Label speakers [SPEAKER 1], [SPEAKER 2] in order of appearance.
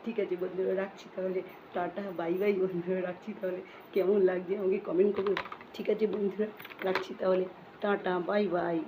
[SPEAKER 1] ঠিক আছে বন্ধুরা, রাখছি তাহলে, টাটা বাই বাই বন্ধুরা, রাখছি তাহলে। কেমন লাগছে আমাকে কমেন্ট করুন। ঠিক আছে বন্ধুরা, রাখছি তাহলে, টাটা বাই বাই।